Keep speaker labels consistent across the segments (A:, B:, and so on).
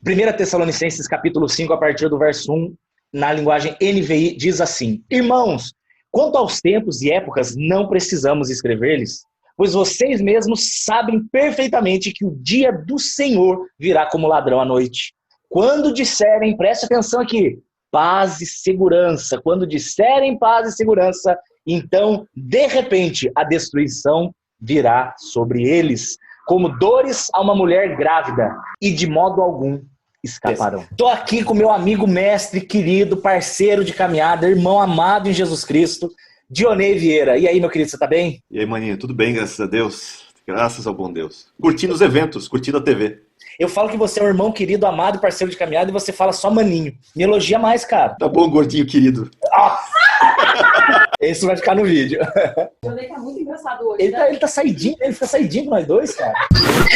A: 1 Tessalonicenses capítulo 5, a partir do verso 1, na linguagem NVI, diz assim: Irmãos, quanto aos tempos e épocas, não precisamos escrever-lhes, pois vocês mesmos sabem perfeitamente que o dia do Senhor virá como ladrão à noite. Quando disserem, preste atenção aqui, paz e segurança, quando disserem paz e segurança, então, de repente, a destruição virá sobre eles, como dores a uma mulher grávida, e de modo algum escaparão. Estou aqui com meu amigo, mestre, querido, parceiro de caminhada, irmão amado em Jesus Cristo, Dionei Vieira. E aí, meu querido, você tá bem?
B: E aí, maninho, tudo bem, graças a Deus. Graças ao bom Deus. Curtindo os eventos, curtindo a TV.
A: Eu falo que você é um irmão querido, amado, parceiro de caminhada, e você fala só maninho. Me elogia mais, cara.
B: Tá bom, gordinho querido.
A: Isso vai ficar no vídeo.
C: O Dionei tá muito engraçado hoje,
A: Ele tá saidinho, ele fica saidinho com nós dois, cara.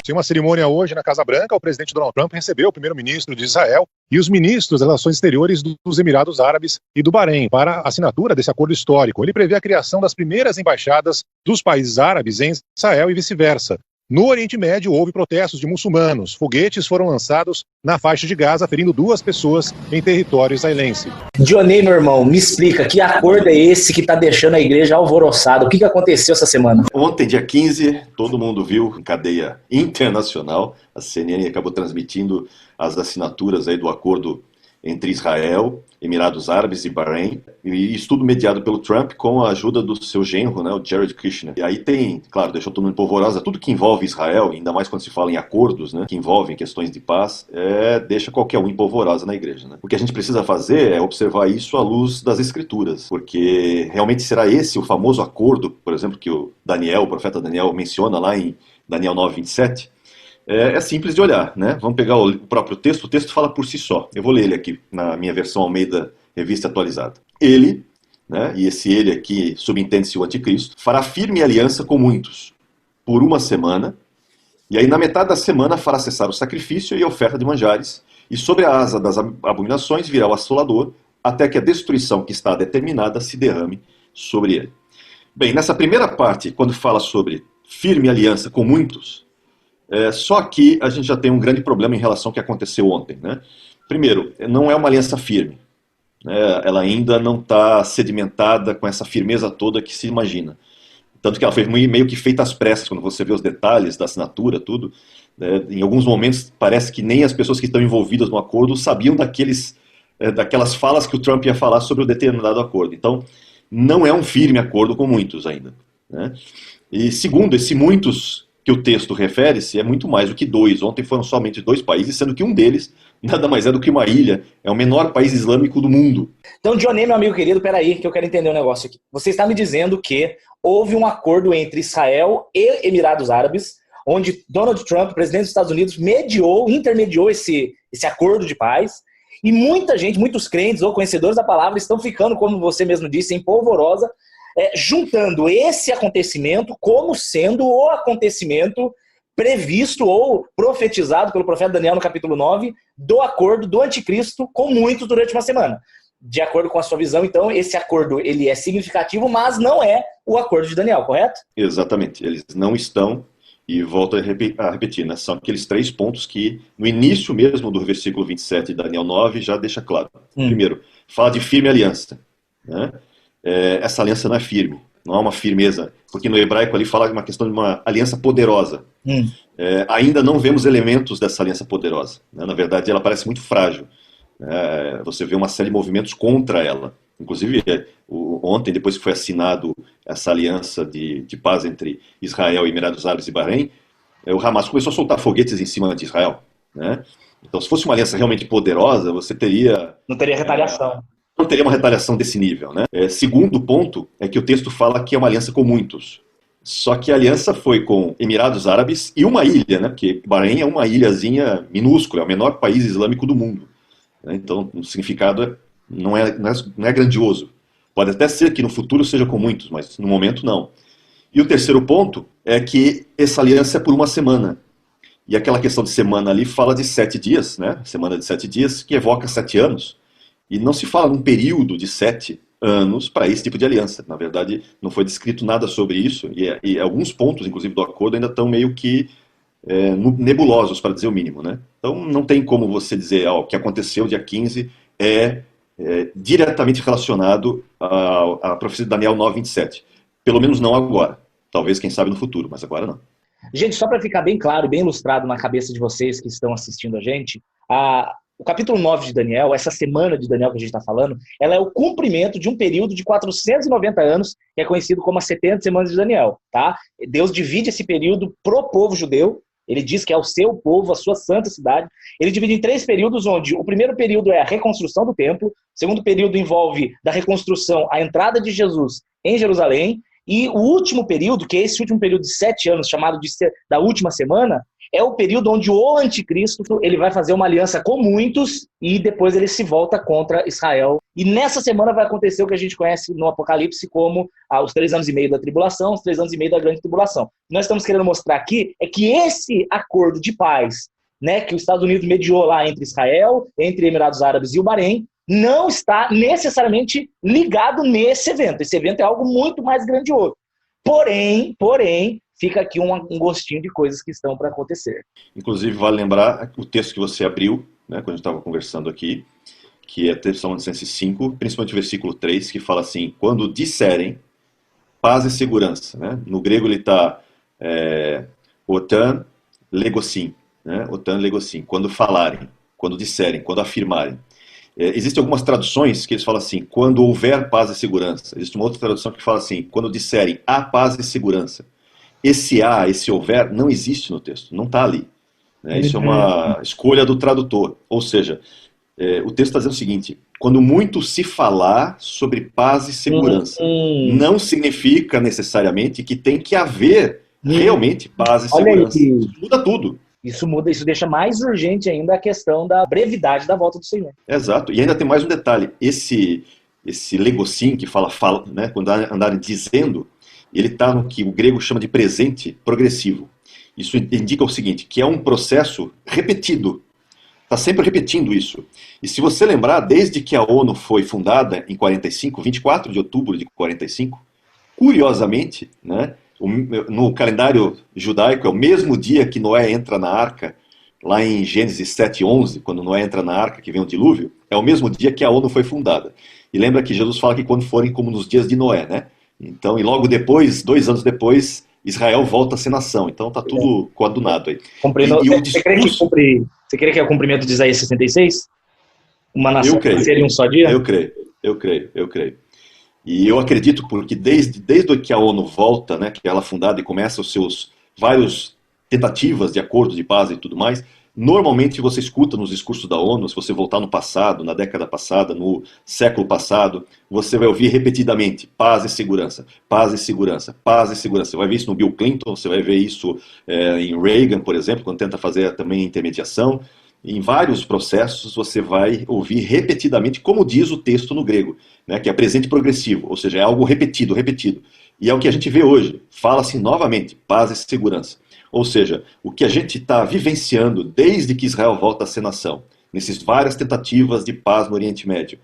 D: Tinha uma cerimônia hoje na Casa Branca, o presidente Donald Trump recebeu o primeiro-ministro de Israel e os ministros das Relações Exteriores dos Emirados Árabes e do Bahrein para a assinatura desse acordo histórico. Ele prevê a criação das primeiras embaixadas dos países árabes em Israel e vice-versa. No Oriente Médio, houve protestos de muçulmanos. Foguetes foram lançados na faixa de Gaza, ferindo 2 pessoas em território israelense.
A: Dionei, meu irmão, me explica, que acordo é esse que tá deixando a igreja alvoroçada? O que aconteceu essa semana?
B: Ontem, dia 15, todo mundo viu em cadeia internacional. A CNN acabou transmitindo as assinaturas aí do acordo entre Israel, Emirados Árabes e Bahrein, e isso tudo mediado pelo Trump com a ajuda do seu genro, né, o Jared Kushner. E aí tem, claro, deixou todo mundo polvorosa, tudo que envolve Israel, ainda mais quando se fala em acordos, né, que envolvem questões de paz, deixa qualquer um polvorosa na igreja, né. O que a gente precisa fazer é observar isso à luz das Escrituras, porque realmente será esse o famoso acordo, por exemplo, que o profeta Daniel menciona lá em Daniel 9:27? É simples de olhar, né? Vamos pegar o próprio texto. O texto fala por si só. Eu vou ler ele aqui na minha versão Almeida Revista Atualizada. Ele, né, e esse ele aqui subentende-se o anticristo, fará firme aliança com muitos por 1 semana, e aí na metade da semana fará cessar o sacrifício e a oferta de manjares, e sobre a asa das abominações virá o assolador, até que a destruição que está determinada se derrame sobre ele. Bem, nessa primeira parte, quando fala sobre firme aliança com muitos, só que a gente já tem um grande problema em relação ao que aconteceu ontem, né? Primeiro, não é uma aliança firme, né? Ela ainda não está sedimentada com essa firmeza toda que se imagina. Tanto que ela foi meio que feita às pressas, quando você vê os detalhes da assinatura, tudo. Em alguns momentos parece que nem as pessoas que estão envolvidas no acordo sabiam daquelas falas que o Trump ia falar sobre o determinado acordo. Então, não é um firme acordo com muitos ainda, né? E segundo, esse muitos que o texto refere-se é muito mais do que 2. Ontem foram somente 2 países, sendo que um deles nada mais é do que uma ilha. É o menor país islâmico do mundo.
A: Então, Dionei, meu amigo querido, peraí, que eu quero entender um negócio aqui. Você está me dizendo que houve um acordo entre Israel e Emirados Árabes, onde Donald Trump, presidente dos Estados Unidos, intermediou esse acordo de paz, e muita gente, muitos crentes ou conhecedores da palavra estão ficando, como você mesmo disse, em polvorosa, juntando esse acontecimento como sendo o acontecimento previsto ou profetizado pelo profeta Daniel no capítulo 9 do acordo do anticristo com muitos durante uma semana. De acordo com a sua visão, então, esse acordo ele é significativo, mas não é o acordo de Daniel, correto?
B: Exatamente, eles não estão, e volto a repetir, né? São aqueles 3 pontos que no início mesmo do versículo 27 de Daniel 9 já deixa claro. Primeiro, fala de firme aliança, né? Essa aliança não é firme, não há uma firmeza, porque no hebraico ali fala de uma questão de uma aliança poderosa. Ainda não vemos elementos dessa aliança poderosa, né? Na verdade, ela parece muito frágil. Você vê uma série de movimentos contra ela. Inclusive, ontem, depois que foi assinado essa aliança de paz entre Israel, Emirados Árabes e Bahrein, o Hamas começou a soltar foguetes em cima de Israel, né? Então, se fosse uma aliança realmente poderosa, você teria...
A: Não teria retaliação.
B: Não teria uma retaliação desse nível, né? Segundo ponto é que o texto fala que é uma aliança com muitos. Só que a aliança foi com Emirados Árabes e uma ilha, né? Porque Bahrein é uma ilhazinha minúscula, é o menor país islâmico do mundo. Então, o significado não é grandioso. Pode até ser que no futuro seja com muitos, mas no momento não. E o terceiro ponto é que essa aliança é por 1 semana. E aquela questão de semana ali fala de 7 dias, né? Semana de 7 dias, que evoca 7 anos. E não se fala num período de 7 anos para esse tipo de aliança. Na verdade, não foi descrito nada sobre isso, e alguns pontos, inclusive, do acordo ainda estão meio que nebulosos, para dizer o mínimo, né? Então não tem como você dizer o que aconteceu dia 15 é diretamente relacionado à profecia de Daniel 9:27. Pelo menos não agora. Talvez, quem sabe, no futuro, mas agora não.
A: Gente, só para ficar bem claro e bem ilustrado na cabeça de vocês que estão assistindo a gente, o capítulo 9 de Daniel, essa semana de Daniel que a gente está falando, ela é o cumprimento de um período de 490 anos, que é conhecido como as 70 semanas de Daniel. Tá? Deus divide esse período pro povo judeu. Ele diz que é o seu povo, a sua santa cidade. Ele divide em 3 períodos, onde o primeiro período é a reconstrução do templo, o segundo período envolve da reconstrução a entrada de Jesus em Jerusalém, e o último período, que é esse último período de 7 anos, chamado da última semana, é o período onde o anticristo ele vai fazer uma aliança com muitos e depois ele se volta contra Israel. E nessa semana vai acontecer o que a gente conhece no Apocalipse como os 3 anos e meio da tribulação, os 3 anos e meio da grande tribulação. O que nós estamos querendo mostrar aqui é que esse acordo de paz, né, que os Estados Unidos mediou lá entre Israel, entre Emirados Árabes e o Bahrein, não está necessariamente ligado nesse evento. Esse evento é algo muito mais grandioso. Porém, fica aqui um gostinho de coisas que estão para acontecer.
B: Inclusive, vale lembrar o texto que você abriu, né, quando a gente estava conversando aqui, que é Tessalonicenses 5, principalmente o versículo 3, que fala assim: quando disserem paz e segurança. Né? No grego ele está otan legosim, né? Otan legosim, quando falarem, quando disserem, quando afirmarem. Existem algumas traduções que eles falam assim: quando houver paz e segurança. Existe uma outra tradução que fala assim: quando disserem há paz e segurança. Esse há, esse houver, não existe no texto, não está ali. Né? Isso é uma escolha do tradutor. Ou seja, o texto está dizendo o seguinte: quando muito se falar sobre paz e segurança, não significa necessariamente que tem que haver realmente paz e segurança. Isso muda tudo.
A: Isso deixa mais urgente ainda a questão da brevidade da volta do Senhor.
B: Exato. E ainda tem mais um detalhe. Esse legocim que fala né, quando andarem dizendo, ele está no que o grego chama de presente progressivo. Isso indica o seguinte, que é um processo repetido. Está sempre repetindo isso. E se você lembrar, desde que a ONU foi fundada em 45, 24 de outubro de 45, curiosamente, né, no calendário judaico é o mesmo dia que Noé entra na arca, lá em Gênesis 7:11, quando Noé entra na arca que vem o dilúvio, é o mesmo dia que a ONU foi fundada. E lembra que Jesus fala que quando forem como nos dias de Noé, né? Então, e logo depois, 2 anos depois, Israel volta a ser nação. Então tá tudo coadunado aí.
A: Você crê que é o cumprimento de Isaías 66? Uma nação que seria um só dia?
B: Eu creio. E eu acredito porque desde que a ONU volta, né, que ela é fundada e começa os seus vários tentativas de acordo de paz e tudo mais, normalmente você escuta nos discursos da ONU, se você voltar no passado, na década passada, no século passado, você vai ouvir repetidamente paz e segurança, paz e segurança, paz e segurança. Você vai ver isso no Bill Clinton, você vai ver isso em Reagan, por exemplo, quando tenta fazer também intermediação. Em vários processos você vai ouvir repetidamente, como diz o texto no grego, né, que é presente progressivo, ou seja, é algo repetido. E é o que a gente vê hoje. Fala-se novamente, paz e segurança. Ou seja, o que a gente está vivenciando desde que Israel volta a ser nação, nessas várias tentativas de paz no Oriente Médio,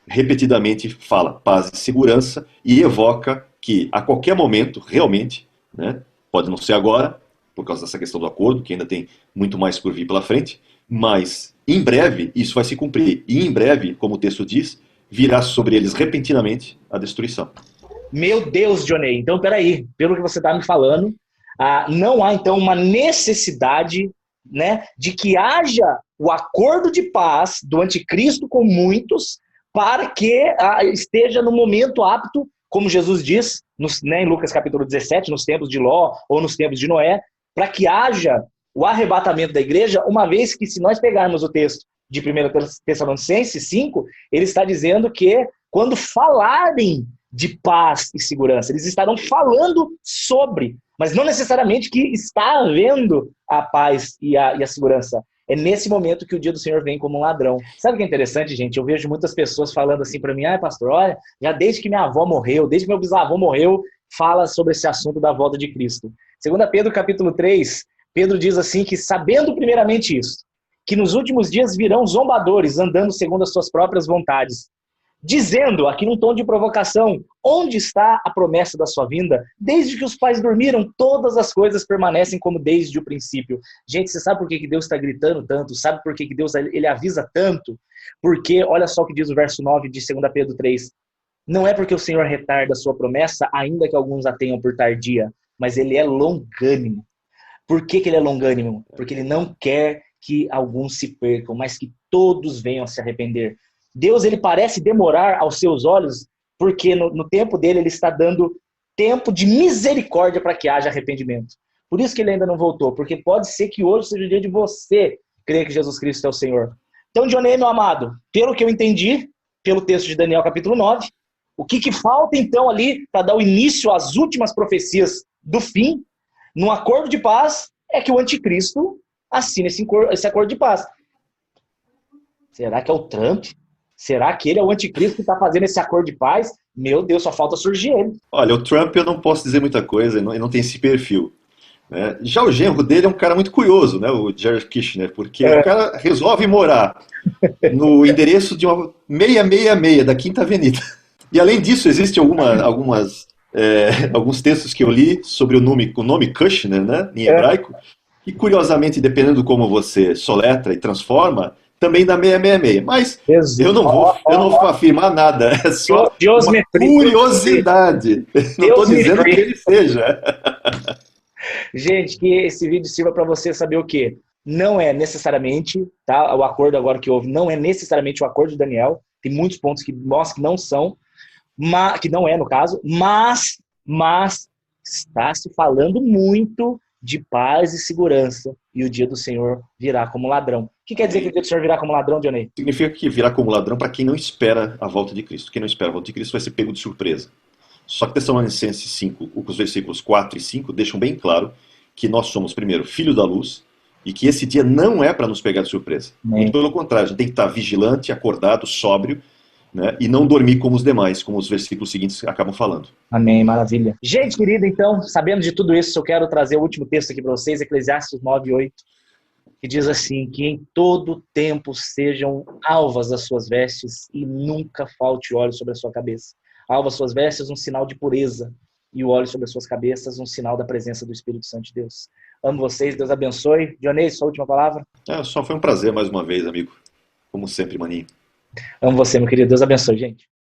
B: repetidamente fala paz e segurança e evoca que a qualquer momento, realmente, né, pode não ser agora, por causa dessa questão do acordo, que ainda tem muito mais por vir pela frente, mas em breve isso vai se cumprir. E em breve, como o texto diz, virá sobre eles repentinamente a destruição.
A: Meu Deus, Johnny, então peraí, pelo que você está me falando, não há então uma necessidade, né, de que haja o acordo de paz do anticristo com muitos para que esteja no momento apto, como Jesus diz em Lucas capítulo 17, nos tempos de Ló ou nos tempos de Noé, para que haja o arrebatamento da igreja, uma vez que, se nós pegarmos o texto de 1 Tessalonicenses 5, ele está dizendo que quando falarem de paz e segurança, eles estarão falando sobre, mas não necessariamente que está havendo a paz e a segurança. É nesse momento que o dia do Senhor vem como um ladrão. Sabe o que é interessante, gente? Eu vejo muitas pessoas falando assim para mim: pastor, olha, já desde que minha avó morreu, desde que meu bisavô morreu, fala sobre esse assunto da volta de Cristo. 2 Pedro capítulo 3, Pedro diz assim que, sabendo primeiramente isso, que nos últimos dias virão zombadores, andando segundo as suas próprias vontades, dizendo, aqui num tom de provocação, onde está a promessa da sua vinda? Desde que os pais dormiram, todas as coisas permanecem como desde o princípio. Gente, você sabe por que Deus está gritando tanto? Sabe por que Deus ele avisa tanto? Porque, olha só o que diz o verso 9 de 2 Pedro 3. Não é porque o Senhor retarda a sua promessa, ainda que alguns a tenham por tardia, mas ele é longânimo. Por que ele é longânimo? Porque ele não quer que alguns se percam, mas que todos venham a se arrepender. Deus, ele parece demorar aos seus olhos, porque no tempo dele ele está dando tempo de misericórdia para que haja arrependimento. Por isso que ele ainda não voltou, porque pode ser que hoje seja o dia de você crer que Jesus Cristo é o Senhor. Então, Dionei, meu amado, pelo que eu entendi, pelo texto de Daniel capítulo 9, o que falta então ali para dar o início às últimas profecias do fim, num acordo de paz, é que o anticristo assine esse acordo de paz. Será que é o Trump? Será que ele é o anticristo que está fazendo esse acordo de paz? Meu Deus, só falta surgir ele.
B: Olha, o Trump eu não posso dizer muita coisa, ele não tem esse perfil. Né? Já o genro dele é um cara muito curioso, né? O Jared Kushner, porque o cara resolve morar no endereço de uma 666 da Quinta Avenida. E além disso, existem alguns textos que eu li sobre o nome Kushner, né, em hebraico, e curiosamente, dependendo de como você soletra e transforma, também dá 666. Mas eu não vou afirmar nada, é só uma curiosidade. Não estou dizendo que ele seja.
A: Gente, que esse vídeo sirva para você saber o quê? Não é necessariamente, tá? O acordo agora que houve não é necessariamente o acordo de Daniel. Tem muitos pontos que mostram que não são, que não é no caso, mas está se falando muito de paz e segurança, e o dia do Senhor virá como ladrão. O que quer dizer que o dia do Senhor virá como ladrão, Dionei?
B: Significa que virá como ladrão para quem não espera a volta de Cristo. Quem não espera a volta de Cristo vai ser pego de surpresa. Só que Tessalonicenses 5, os versículos 4 e 5 deixam bem claro que nós somos, primeiro, filho da luz, e que esse dia não é para nos pegar de surpresa. Muito pelo contrário, a gente tem que estar vigilante, acordado, sóbrio, né, e não dormir como os demais, como os versículos seguintes acabam falando.
A: Amém, maravilha. Gente querida, então, sabendo de tudo isso, eu quero trazer o último texto aqui para vocês, Eclesiastes 9:8, que diz assim, que em todo tempo sejam alvas as suas vestes e nunca falte óleo sobre a sua cabeça. Alvas suas vestes, um sinal de pureza, e o óleo sobre as suas cabeças, um sinal da presença do Espírito Santo de Deus. Amo vocês, Deus abençoe. Dionei, sua última palavra?
B: Só foi um prazer mais uma vez, amigo. Como sempre, maninho.
A: Amo você, meu querido. Deus abençoe, gente.